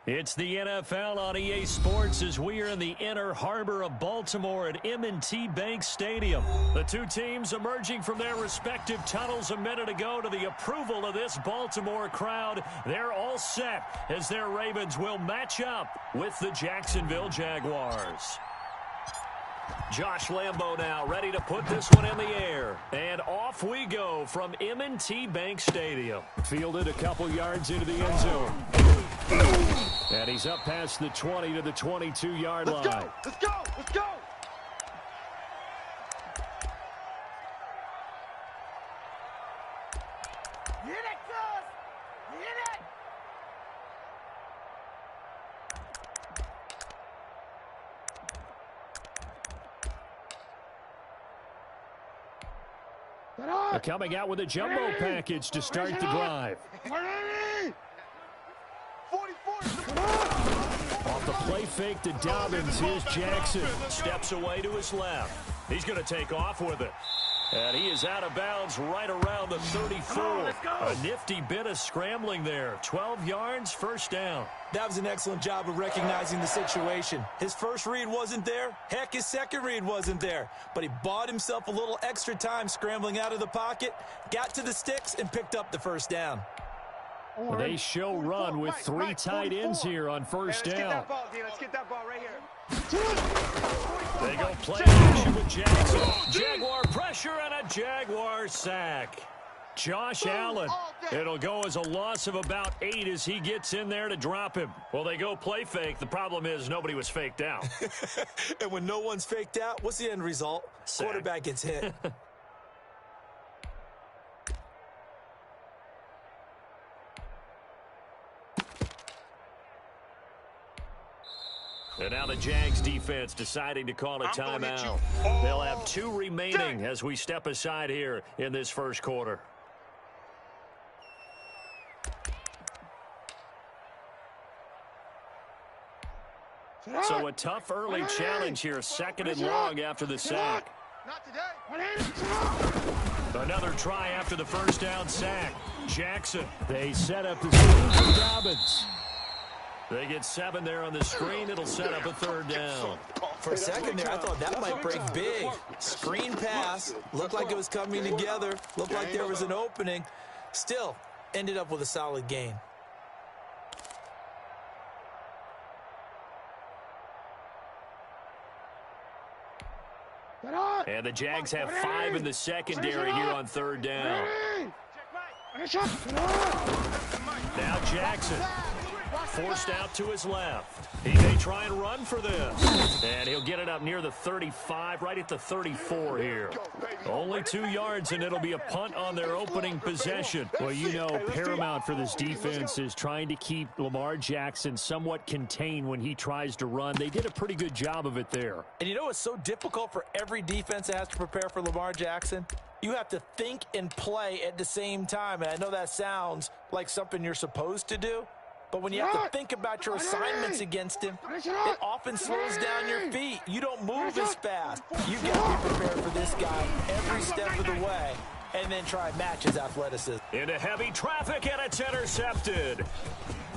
It's the NFL on EA Sports as we are in the inner harbor of Baltimore at M&T Bank Stadium. The two teams emerging from their respective tunnels a minute ago to the approval of this Baltimore crowd. They're all set as their Ravens will match up with the Jacksonville Jaguars. Josh Lambo now ready to put this one in the air. And off we go from M&T Bank Stadium. Fielded a couple yards into the end zone. And he's up past the 20 to the 22-yard line. Let's go! Let's go! Hit it, Gus! Hit it! They're coming out with a jumbo package to start the drive. Off the play fake to Dobbins, here's Jackson. Steps away to his left. He's going to take off with it. And he is out of bounds right around the 34. A nifty bit of scrambling there. 12 yards, first down. That was an excellent job of recognizing the situation. His first read wasn't there. Heck, his second read wasn't there. But he bought himself a little extra time scrambling out of the pocket, got to the sticks, and picked up the first down. Well, they show run with three tight ends here on first down. Let's get that ball right here. They go play action with Jackson. Jaguar pressure and a Jaguar sack. Josh Allen. It'll go as a loss of about 8 as he gets in there to drop him. Well, they go play fake. The problem is nobody was faked out. And when no one's faked out, what's the end result? Sack. Quarterback gets hit. And now the Jags defense deciding to call a timeout. They'll have 2 remaining as we step aside here in this first quarter. So a tough early challenge here, second and long after the sack. Another try after the first down sack. Jackson, they set up the screen for Dobbins. They get 7 there on the screen. It'll set up a third down. For a second there, I thought that might break big. Screen pass. Looked like it was coming together. Looked like there was an opening. Still, ended up with a solid gain. And the Jags have 5 in the secondary here on third down. Now Jackson. Forced out to his left. He may try and run for this. And he'll get it up near the 35, right at the 34 here. Only 2 yards, and it'll be a punt on their opening possession. Well, you know, paramount for this defense is trying to keep Lamar Jackson somewhat contained when he tries to run. They did a pretty good job of it there. And you know what's so difficult for every defense that has to prepare for Lamar Jackson? You have to think and play at the same time. And I know that sounds like something you're supposed to do. But when you have to think about your assignments against him, it often slows down your feet. You don't move as fast. You've got to be prepared for this guy every step of the way and then try and match his athleticism. Into heavy traffic, and it's intercepted.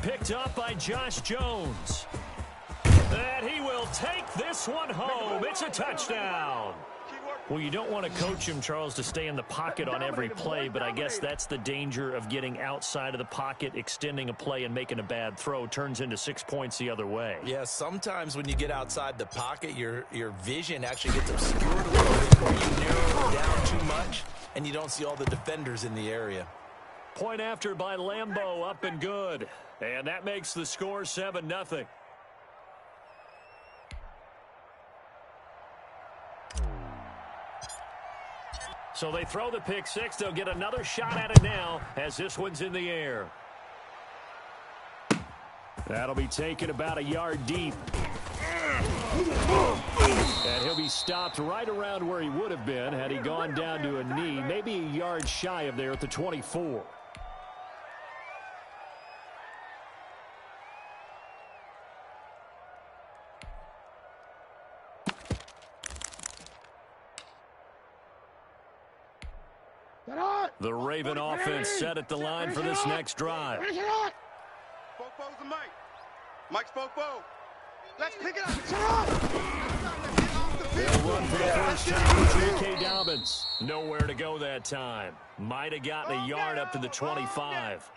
Picked up by Josh Jones. And he will take this one home. It's a touchdown. Well, you don't want to coach him, Charles, to stay in the pocket on every play, but I guess that's the danger of getting outside of the pocket, extending a play, and making a bad throw. Turns into 6 points the other way. Yeah, sometimes when you get outside the pocket, your vision actually gets obscured a little bit, or you narrow it down too much, and you don't see all the defenders in the area. Point after by Lambo, up and good. And that makes the score 7-0. So they throw the pick six. They'll get another shot at it now as this one's in the air. That'll be taken about a yard deep. And he'll be stopped right around where he would have been had he gone down to a knee, maybe a yard shy of there at the 24. The Raven offense set at the line for this next drive. Mike's fofo. Let's pick it up. They'll run for the first time with J.K. Dobbins. Nowhere to go that time. Might have gotten a yard up to the 25.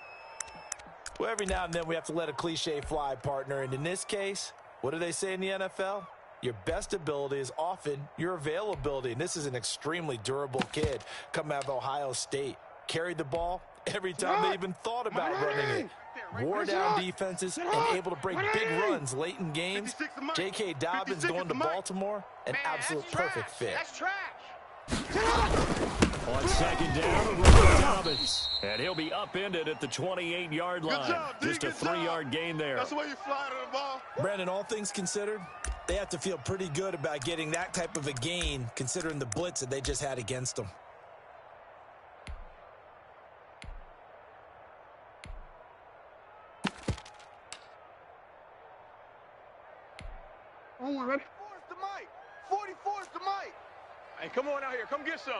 Well, every now and then we have to let a cliche fly, partner. And in this case, what do they say in the NFL? Your best ability is often your availability. And this is an extremely durable kid coming out of Ohio State. Carried the ball every time they even thought about running it. Wore down defenses and able to break big runs late in games. J.K. Dobbins going to Baltimore, an absolute perfect fit. That's trash. On second down, Dobbins. And he'll be upended at the 28-yard line. Just a 3-yard gain there. That's the way you fly to the ball. Brandon, all things considered, they have to feel pretty good about getting that type of a gain, considering the blitz that they just had against them. Oh, we're ready. 44's the mic. 44's the mic. Hey, come on out here. Come get some.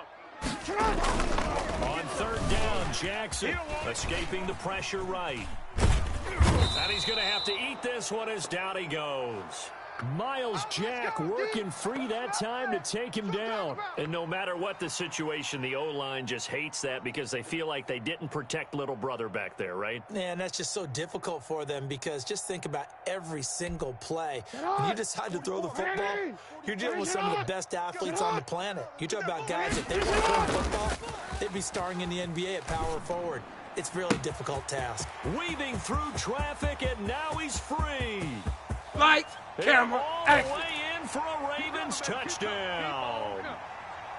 On third down, Jackson escaping the pressure right. And he's going to have to eat this one as down he goes. Miles Jack working free that time to take him down. And no matter what the situation, the O-line just hates that because they feel like they didn't protect little brother back there, right? Yeah, and that's just so difficult for them because just think about every single play. When you decide to throw the football, you're dealing with some of the best athletes on the planet. You talk about guys, if they were playing football, they'd be starring in the NBA at power forward. It's a really difficult task. Weaving through traffic, and now he's free. Light, camera, action. All the way in for a Ravens touchdown.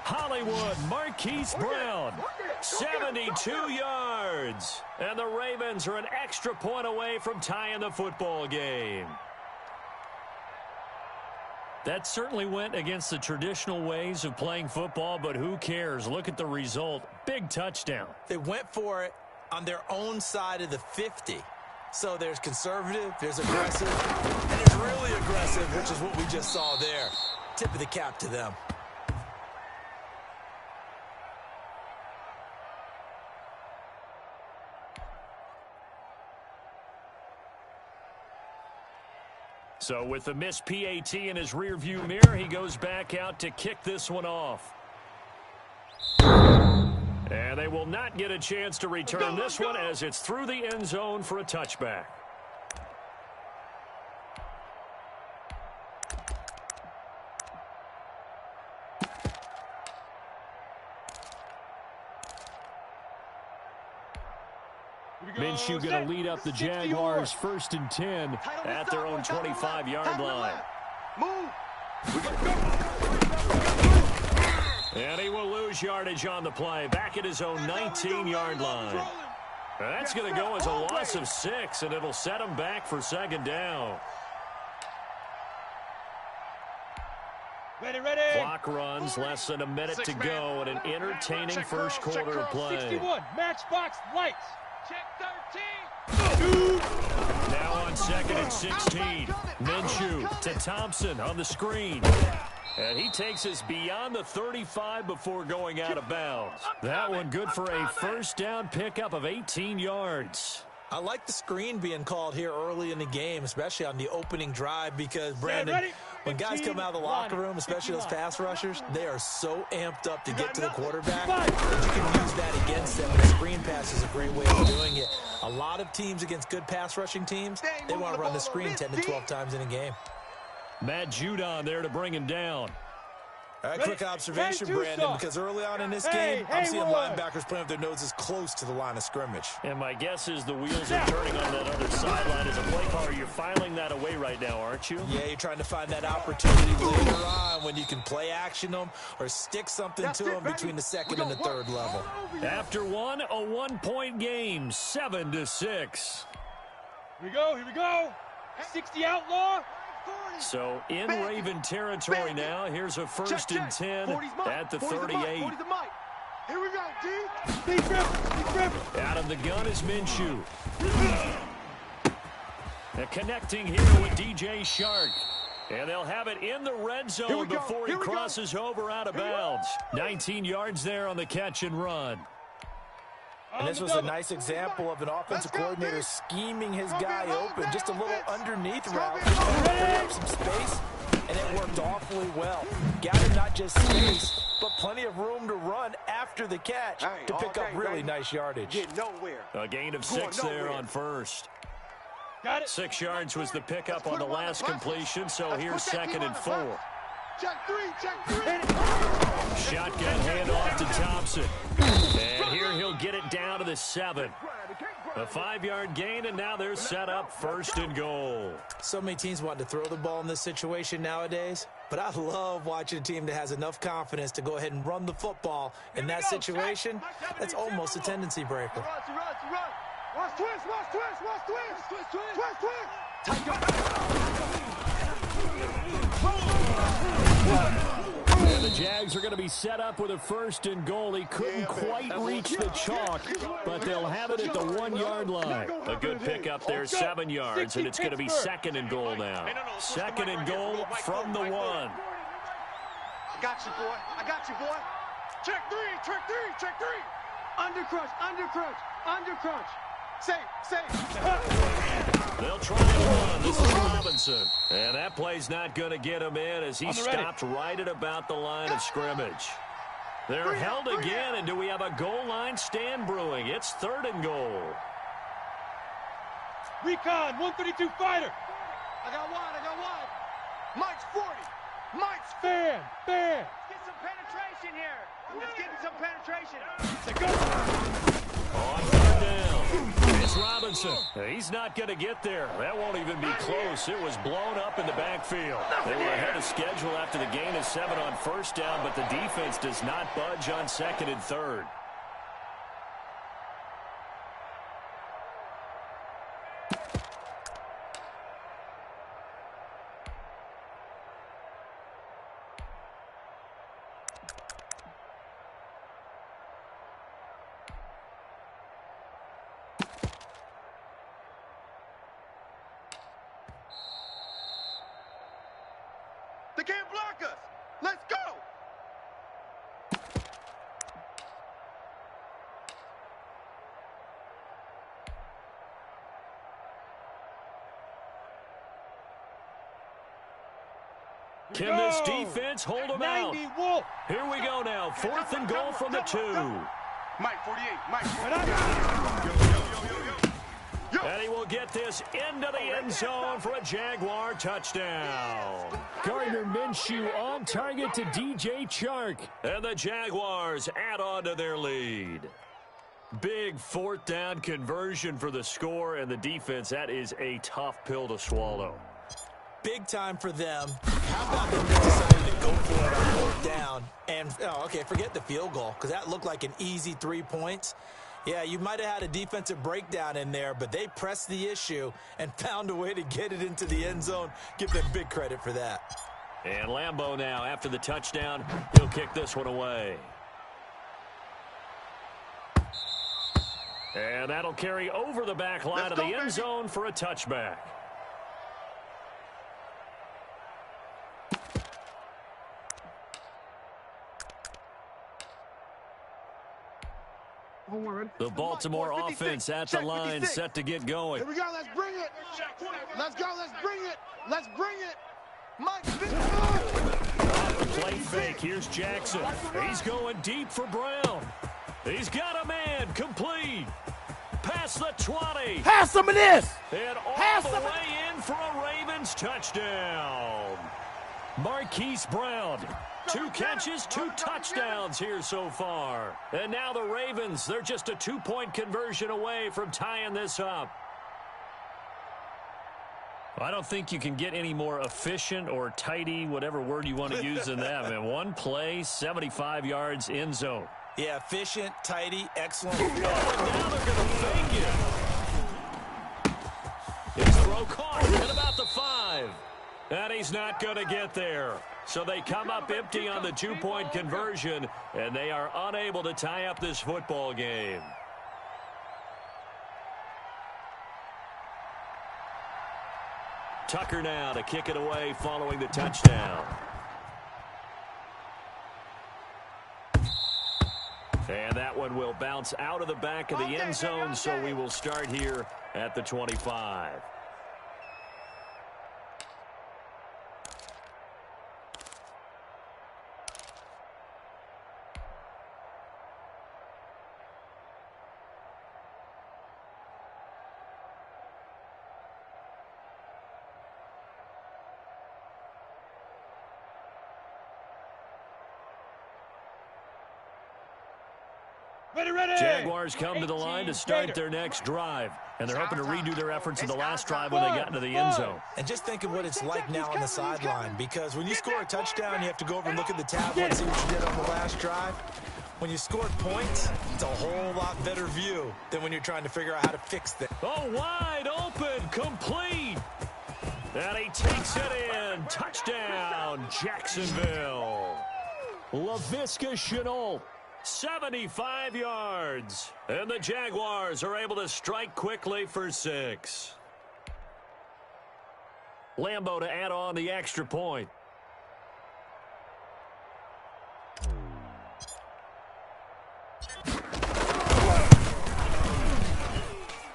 Hollywood Marquise Brown, 72 yards. And the Ravens are an extra point away from tying the football game. That certainly went against the traditional ways of playing football, but who cares? Look at the result. Big touchdown. They went for it on their own side of the 50. So there's conservative, there's aggressive, and there's really aggressive, which is what we just saw there. Tip of the cap to them. So with the missed PAT in his rearview mirror, he goes back out to kick this one off. And they will not get a chance to return this one as it's through the end zone for a touchback. Minshew going to lead up the Jaguars 1st and 10 at their own 25-yard line. Move. And he will lose yardage on the play. Back at his own 19-yard line. That's going to go as a loss of 6, and it'll set him back for second down. Ready, ready. Clock runs, less than a minute to go, and an entertaining first quarter of play. 61, matchbox lights. Check 13. Now on 2nd and 16. Minshew to Thompson on the screen. And he takes us beyond the 35 before going out of bounds. That one good for a first down pickup of 18 yards. I like the screen being called here early in the game, especially on the opening drive, because, Brandon, when guys come out of the locker room, especially those pass rushers, they are so amped up to get to the quarterback that you can use that against them. And the screen pass is a great way of doing it. A lot of teams against good pass rushing teams, they want to run the screen 10 to 12 times in a game. Matt Judon there to bring him down. All right, quick observation, Brandon, because early on in this game, I'm seeing linebackers playing with their noses close to the line of scrimmage. And my guess is the wheels are turning on that other sideline as a play caller. You're filing that away right now, aren't you? Yeah, you're trying to find that opportunity later on when you can play action them or stick something to them between the second and the third level. After one, a one-point game, 7-6. Here we go. 60 outlaw. So in Raven territory now. Here's a 1st and 10 at the 38. Here we go, D. Deep rip. Out of the gun is Minshew. And connecting here with DJ Shark. And they'll have it in the red zone before he crosses over out of bounds. 19 yards there on the catch and run. And this was a nice example of an offensive coordinator scheming his guy open. Just a little underneath route. Free up some space, and it worked awfully well. Gathered not just space, but plenty of room to run after the catch to pick up really nice yardage. A gain of 6 there on first. 6 yards was the pickup on the last completion, so here's 2nd and 4. Check three. Shotgun handoff to Thompson. And here he'll get it down to the 7. A 5-yard gain, and now they're set up 1st and goal. So many teams want to throw the ball in this situation nowadays, but I love watching a team that has enough confidence to go ahead and run the football in that situation. That's almost a tendency breaker. Watch And the Jags are going to be set up with a 1st and goal. He couldn't quite reach the chalk, but they'll have it at the 1-yard line. A good pickup there, 7 yards, and it's going to be 2nd and goal now. 2nd and goal from the 1. I got you, boy. Check three. Undercrunch. Safe. They'll try and run. This is Robinson. And that play's not going to get him in as he stopped right at about the line of scrimmage. They're held again, and do we have a goal line stand brewing? It's 3rd and goal. Recon, 132 fighter. I got wide. Mike's 40. Fan. Get some penetration here. Let's get some penetration. On 3rd down. It's Robinson. He's not going to get there. That won't even be close. It was blown up in the backfield. They were ahead of schedule after the gain of 7 on 1st down, but the defense does not budge on 2nd and 3rd. They can't block us. Let's go. Can this defense hold them out? Wolf. Here we go now. 4th and goal from the 2. Mike, 48. Mike. And he will get this into the end zone for a Jaguar touchdown. Gardner Minshew on target to DJ Chark. And the Jaguars add on to their lead. Big 4th down conversion for the score, and the defense, that is a tough pill to swallow. Big time for them. How about them deciding to go for it on 4th down? And, forget the field goal, because that looked like an easy 3 points. Yeah, you might have had a defensive breakdown in there, but they pressed the issue and found a way to get it into the end zone. Give them big credit for that. And Lambeau now, after the touchdown, he'll kick this one away. And that'll carry over the back line of the end zone for a touchback. The Baltimore offense at the line, set to get going. Here we go. Let's bring it. Let's bring it. Mike, Play fake. Here's Jackson. He's going deep for Brown. He's got a man. Complete. Past the 20. Have some of this. And all the way in for a Ravens touchdown. Marquise Brown. 2 catches, 2 touchdowns here so far. And now the Ravens, they're just a 2-point conversion away from tying this up. I don't think you can get any more efficient or tidy, whatever word you want to use than that. Man, 1 play, 75 yards, end zone. Yeah, efficient, tidy, excellent. Oh, and now they're going to fake it. His throw caught at about the 5. And he's not going to get there. So they come up empty on the 2-point conversion, and they are unable to tie up this football game. Tucker now to kick it away following the touchdown. And that one one will bounce out of the back of the end zone, so we will start here at the 25. Jaguars come to the line to start their next drive, and they're hoping to redo their efforts in the last drive when they got into the end zone. And just think of what it's like now on the sideline, because when you score a touchdown, you have to go over and look at the tablet and see what you did on the last drive. When you score points, it's a whole lot better view than when you're trying to figure out how to fix things. Oh, wide open, complete. And he takes it in. Touchdown, Jacksonville. Laviska Shenault. 75 yards. And the Jaguars are able to strike quickly for 6. Lambeau to add on the extra point.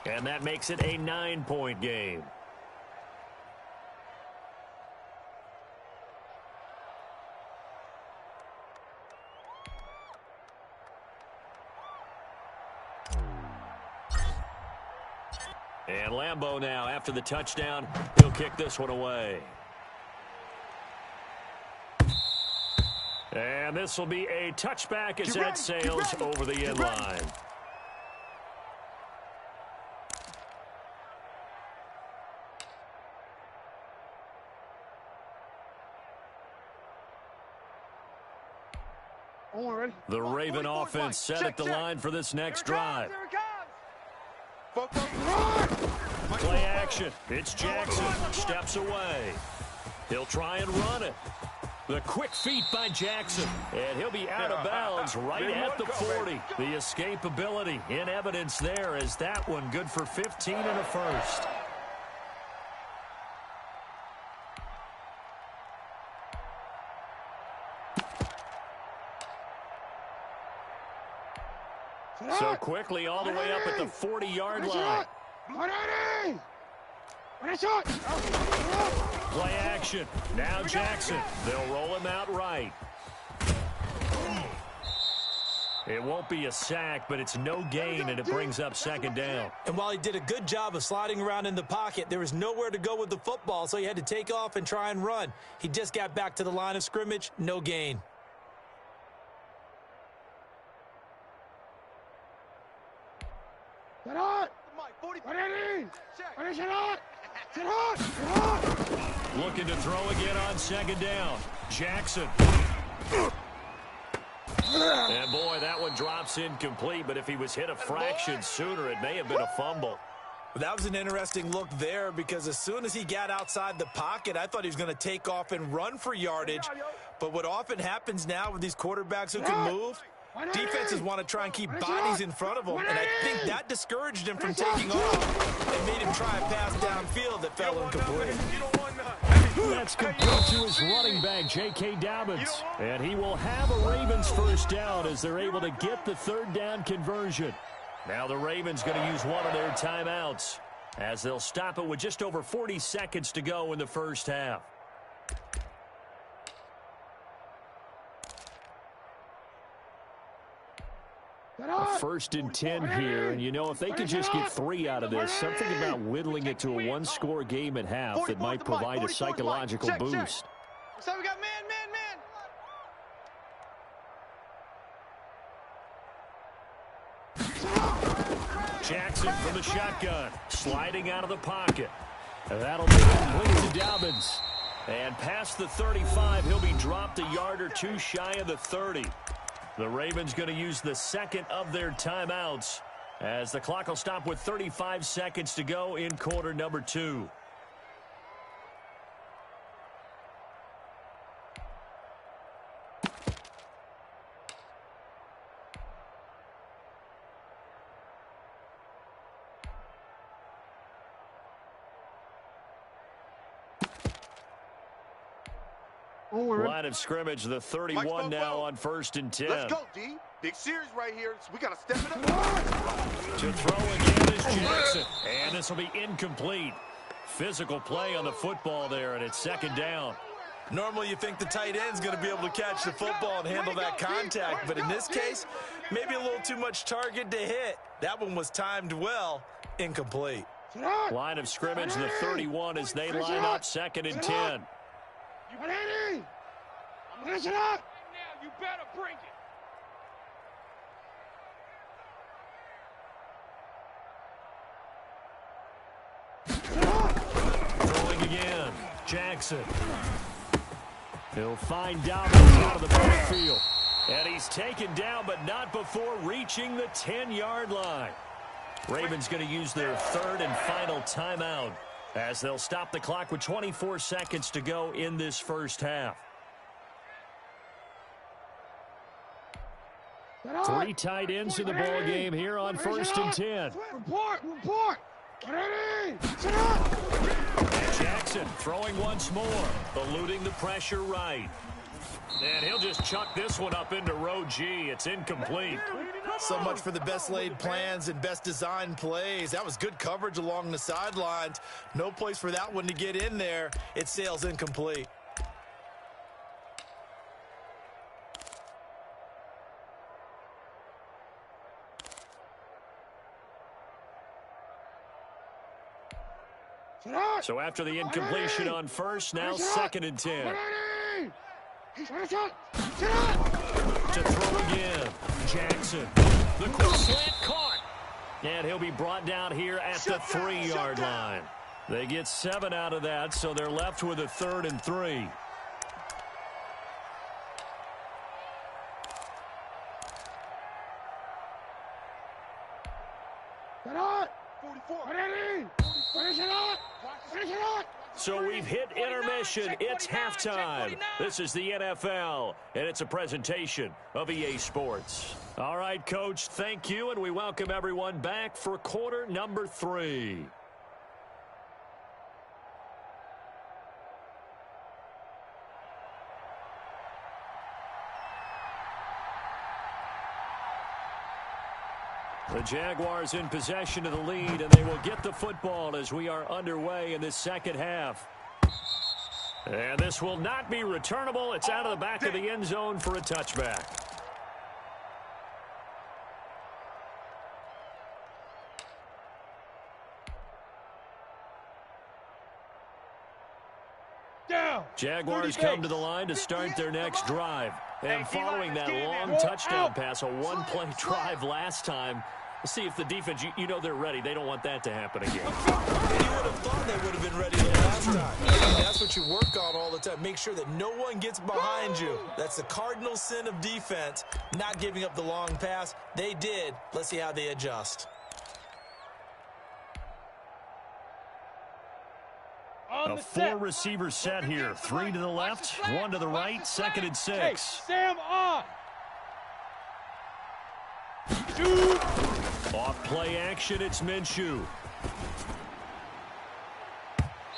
And that makes it a 9-point game. And Lambeau now, after the touchdown, he'll kick this one away. And this will be a touchback as that sails over the end line. The Raven offense set at the line for this next drive. Play action. It's Jackson. Steps away. He'll try and run it. The quick feet by Jackson. And he'll be out of bounds right at the 40. The escapability in evidence there as that one good for 15 and a first. So quickly all the way up at the 40-yard line. Play action. Now Jackson. They'll roll him out right. It won't be a sack, but it's no gain, and it brings up second down. And while he did a good job of sliding around in the pocket, there was nowhere to go with the football, so he had to take off and try and run. He just got back to the line of scrimmage. No gain. Looking to throw again on second down. Jackson. And boy, that one drops incomplete, but if he was hit a fraction sooner, it may have been a fumble. That was an interesting look there, because as soon as he got outside the pocket, I thought he was going to take off and run for yardage. But what often happens now with these quarterbacks who can move, defenses want to try and keep bodies in front of them, and I think that discouraged him from taking off and made him try a pass downfield that fell incomplete. That's complete to his running back, J.K. Dobbins. And he will have a Ravens first down as they're able to get the third down conversion. Now the Ravens going to use one of their timeouts as they'll stop it with just over 40 seconds to go in the first half. A 1st and 10 here, and you know, if they could just get 3 out of this, something about whittling it to a one-score game at half that might provide a psychological boost. So we got man. Jackson from the shotgun, sliding out of the pocket. That'll be complete to Dobbins. And past the 35, he'll be dropped a yard or two shy of the 30. The Ravens going to use the second of their timeouts as the clock will stop with 35 seconds to go in quarter number 2. Line of scrimmage, the 31 now on 1st and 10. Let's go, D. Big series right here. So we got to step it up. To throw again is Jackson. And this will be incomplete. Physical play on the football there, and it's 2nd down. Normally you think the tight end's going to be able to catch the football and handle that contact, but in this case, maybe a little too much target to hit. That one was timed well, incomplete. Line of scrimmage, the 31 as they line up 2nd and 10. You ready? I'm going to set up. Now you better bring it. Throwing again, Jackson. He'll find Dobbins out of the backfield. And he's taken down, but not before reaching the 10-yard line. Ravens going to use their 3rd and final timeout as they'll stop the clock with 24 seconds to go in this first half. 3 tight ends in the ball game here on 1st and 10. Report. Ready. Set up. Jackson throwing once more, eluding the pressure right. And he'll just chuck this one up into row G. It's incomplete. So much for the best laid plans and best designed plays. That was good coverage along the sidelines. No place for that one to get in there. It sails incomplete. So after the incompletion on 1st, now 2nd and 10. To throw again, Jackson. The quick slant caught. And he'll be brought down here at the 3-yard line. They get 7 out of that, so they're left with a 3rd and 3. So we've hit intermission. It's halftime. This is the NFL, and it's a presentation of EA Sports. All right, Coach, thank you, and we welcome everyone back for quarter number 3. The Jaguars in possession of the lead, and they will get the football as we are underway in this second half. And this will not be returnable. It's out of the back of the end zone for a touchback. Jaguars come to the line to start their next drive. And following that long touchdown pass, a one-play drive last time, let's see if the defense, you know they're ready. They don't want that to happen again. You would have thought they would have been ready the last time. That's what you work on all the time. Make sure that no one gets behind you. That's the cardinal sin of defense, not giving up the long pass. They did. Let's see how they adjust. A 4-receiver set here. 3 to the left, 1 to the right, 2nd and 6. Hey, Sam on. Off play action, it's Minshew.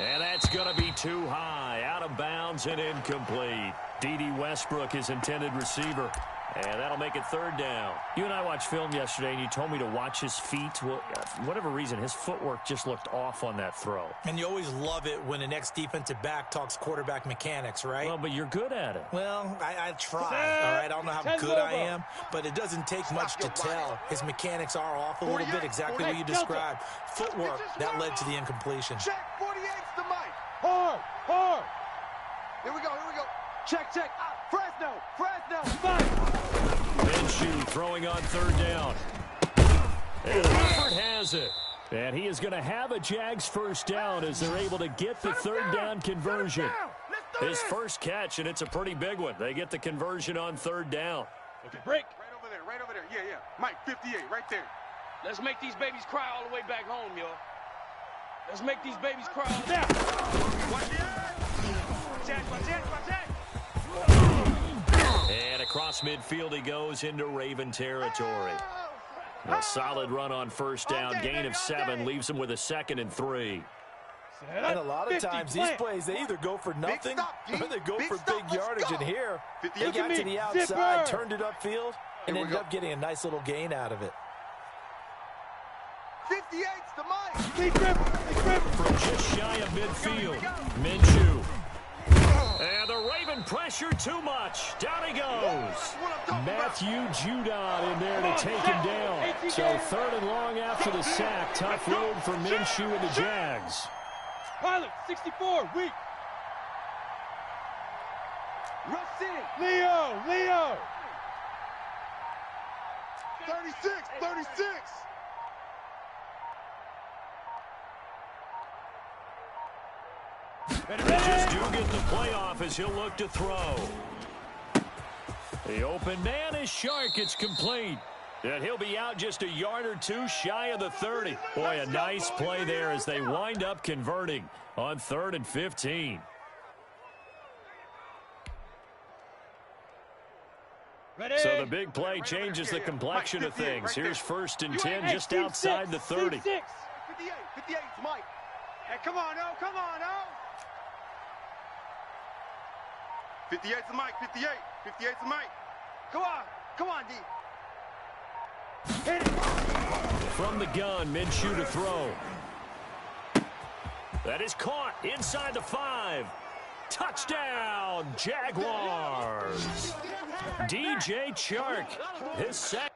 And that's going to be too high. Out of bounds and incomplete. D.D. Westbrook is intended receiver. And that'll make it 3rd down. You and I watched film yesterday, and you told me to watch his feet. Well, for whatever reason, his footwork just looked off on that throw. And you always love it when an ex-defensive back talks quarterback mechanics, right? Well, but you're good at it. Well, I try, all right? I don't know how good I am, but it doesn't take much to tell. His mechanics are off a little bit, exactly what you described. Footwork, that led to the incompletion. Check, 48's the mic. Hard. Here we go. Check. Fresno. Minshew throwing on 3rd down. And Clifford has it. And he is going to have a Jags first down as they're able to get the 3rd down conversion. His first catch, and it's a pretty big one. They get the conversion on 3rd down. Okay, break. Right over there. Yeah. Mike, 58, right there. Let's make these babies cry all the way back home, y'all. Let's make these babies cry all the way Down. Watch it. Jack. And across midfield he goes into Raven territory. A solid run on 1st down. Gain of 7 leaves him with a 2nd and 3. And a lot of times these plays, they either go for nothing or they go for big yardage. And here, they got to the outside, turned it upfield, and ended up getting a nice little gain out of it. 58's the Mike. Big grip. From just shy of midfield, Minshew. And the Raven pressure too much. Down he goes. Matthew Judon in there to take him down. So 3rd and long after the sack. Tough road for Minshew and the Jags. Pilot, 64, weak. Rush in. Leo. 36. Just do get the playoff as he'll look to throw. The open man is Shark. It's complete. And he'll be out just a yard or two shy of the 30. Boy, a nice play there as they wind up converting on 3rd and 15. Ready? So the big play changes the complexion of things. Here's 1st and 10 just outside the 30. 58's Mike. Hey, come on, oh. 58's the Mike. 58's the Mike. Come on, D. From the gun, Minshew to throw. That is caught inside the 5. Touchdown, Jaguars. DJ Chark, his second.